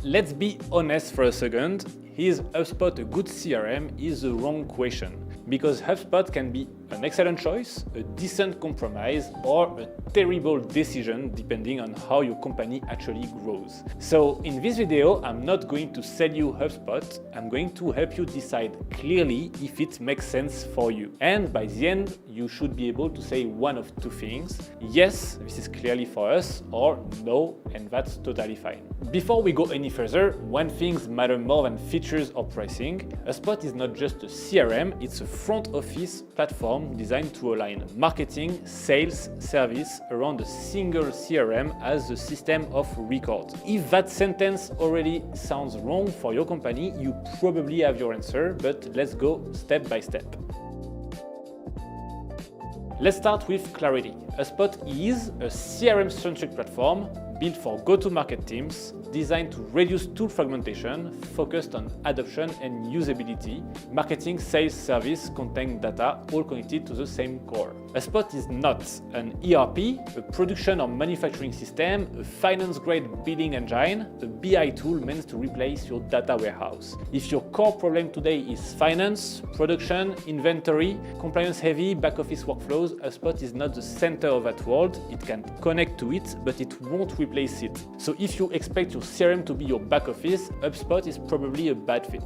Let's be honest for a second. Is HubSpot a good CRM is the wrong question, because HubSpot can be an excellent choice, a decent compromise, or a terrible decision depending on how your company actually grows. So in this video, I'm not going to sell you HubSpot, I'm going to help you decide clearly if it makes sense for you. And by the end, you should be able to say one of two things: yes, this is clearly for us, or no, and that's totally fine. Before we go any further, one thing matters more than features or pricing. HubSpot is not just a CRM, it's a front office platform designed to align marketing, sales, service around a single CRM as the system of record. If that sentence already sounds wrong for your company, you probably have your answer, but let's go step by step. Let's start with clarity. HubSpot is a CRM-centric platform built for go-to-market teams, designed to reduce tool fragmentation, focused on adoption and usability, marketing, sales, service, content, data, all connected to the same core. HubSpot is not an ERP, a production or manufacturing system, a finance-grade billing engine, a BI tool meant to replace your data warehouse. If your core problem today is finance, production, inventory, compliance-heavy back-office workflows, HubSpot is not the center of that world. It can connect to it, but it won't replace it. So if you expect your CRM to be your back office, HubSpot is probably a bad fit.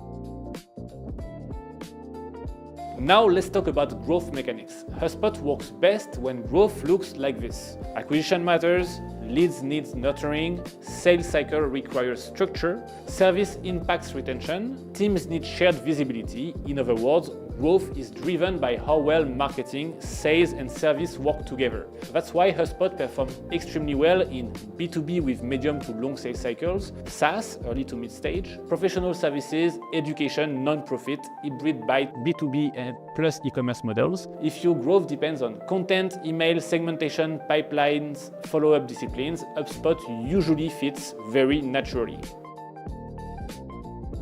Now let's talk about growth mechanics. HubSpot works best when growth looks like this. Acquisition matters, leads needs nurturing, sales cycle requires structure, service impacts retention, teams need shared visibility. In other words, growth is driven by how well marketing, sales, and service work together. That's why HubSpot performs extremely well in B2B with medium to long sales cycles, SaaS, early to mid-stage, professional services, education, non-profit, hybrid by B2B and plus e-commerce models. If your growth depends on content, email, segmentation, pipelines, follow-up disciplines, HubSpot usually fits very naturally.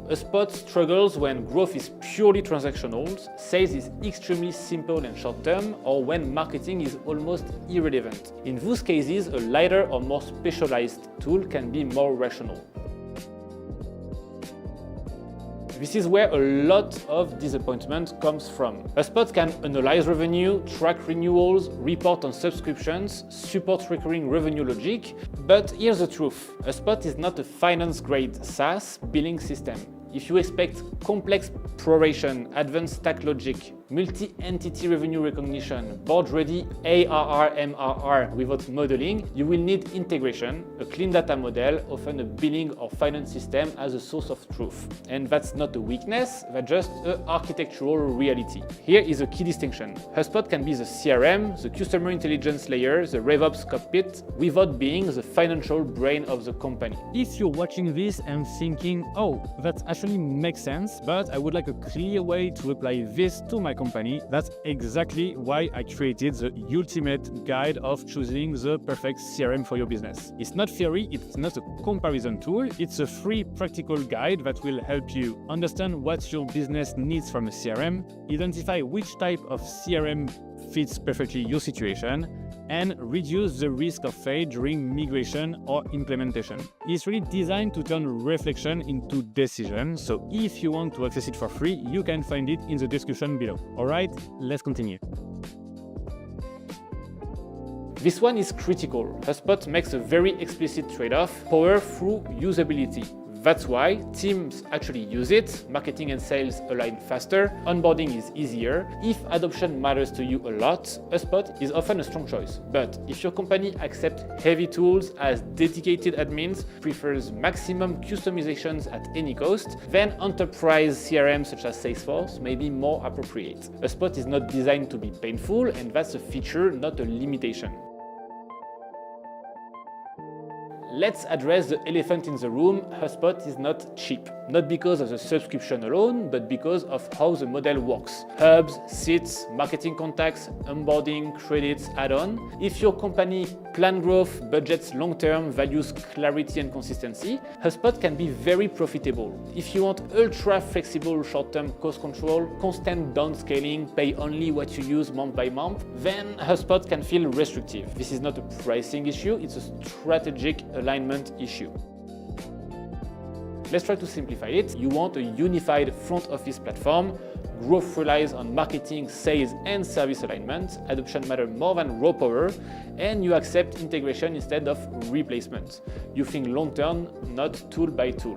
HubSpot struggles when growth is purely transactional, sales is extremely simple and short-term, or when marketing is almost irrelevant. In those cases, a lighter or more specialized tool can be more rational. This is where a lot of disappointment comes from. HubSpot can analyze revenue, track renewals, report on subscriptions, support recurring revenue logic, but here's the truth. HubSpot is not a finance-grade SaaS billing system. If you expect complex proration, advanced stack logic, multi-entity revenue recognition, board-ready ARR, MRR without modeling, you will need integration, a clean data model, often a billing or finance system as a source of truth. And that's not a weakness, that's just an architectural reality. Here is a key distinction. HubSpot can be the CRM, the customer intelligence layer, the RevOps cockpit, without being the financial brain of the company. If you're watching this and thinking, oh, that actually makes sense, but I would like a clear way to apply this to my company, that's exactly why I created the ultimate guide of choosing the perfect CRM for your business. It's not theory, it's not a comparison tool, it's a free practical guide that will help you understand what your business needs from a CRM, identify which type of CRM fits perfectly your situation, and reduce the risk of failure during migration or implementation. It's really designed to turn reflection into decision, so if you want to access it for free, you can find it in the description below. Alright, let's continue. This one is critical. HubSpot makes a very explicit trade-off: power through usability. That's why teams actually use it, marketing and sales align faster, onboarding is easier. If adoption matters to you a lot, HubSpot is often a strong choice. But if your company accepts heavy tools as dedicated admins, prefers maximum customizations at any cost, then enterprise CRM such as Salesforce may be more appropriate. HubSpot is not designed to be painful, and that's a feature, not a limitation. Let's address the elephant in the room. HubSpot is not cheap. Not because of the subscription alone, but because of how the model works. Hubs, seats, marketing contacts, onboarding, credits, add-on. If your company plans growth, budgets long-term, values clarity and consistency, HubSpot can be very profitable. If you want ultra-flexible short-term cost control, constant downscaling, pay only what you use month by month, then HubSpot can feel restrictive. This is not a pricing issue, it's a strategic alignment issue. Let's try to simplify it. You want a unified front office platform. Growth relies on marketing, sales, and service alignment. Adoption matters more than raw power, and you accept integration instead of replacement. You think long-term, not tool by tool.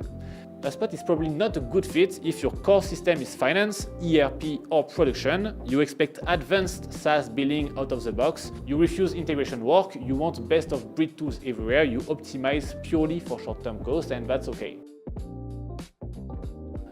HubSpot is probably not a good fit if your core system is finance, ERP, or production. You expect advanced SaaS billing out of the box. You refuse integration work. You want best-of-breed tools everywhere. You optimize purely for short-term cost, and that's okay.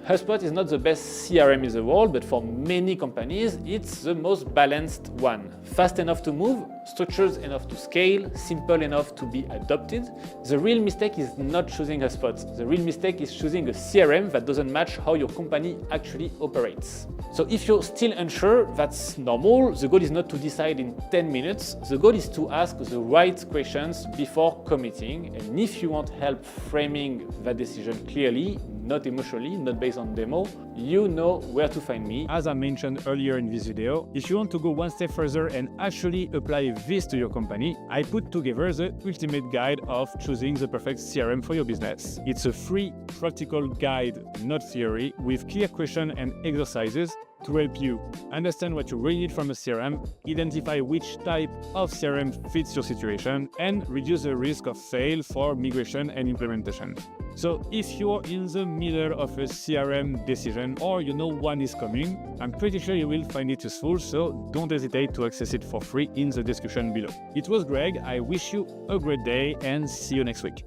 HubSpot is not the best CRM in the world, but for many companies, it's the most balanced one. Fast enough to move, structured enough to scale, simple enough to be adopted. The real mistake is not choosing HubSpot. The real mistake is choosing a CRM that doesn't match how your company actually operates. So if you're still unsure, that's normal. The goal is not to decide in 10 minutes. The goal is to ask the right questions before committing. And if you want help framing that decision clearly, not emotionally, not based on demo, you know where to find me. As I mentioned earlier in this video, if you want to go one step further and actually apply this to your company, I put together the ultimate guide of choosing the perfect CRM for your business. It's a free, practical guide, not theory, with clear questions and exercises to help you understand what you really need from a CRM, identify which type of CRM fits your situation, and reduce the risk of fail for migration and implementation. So if you're in the middle of a CRM decision or you know one is coming, I'm pretty sure you will find it useful, so don't hesitate to access it for free in the description below. It was Greg, I wish you a great day and see you next week.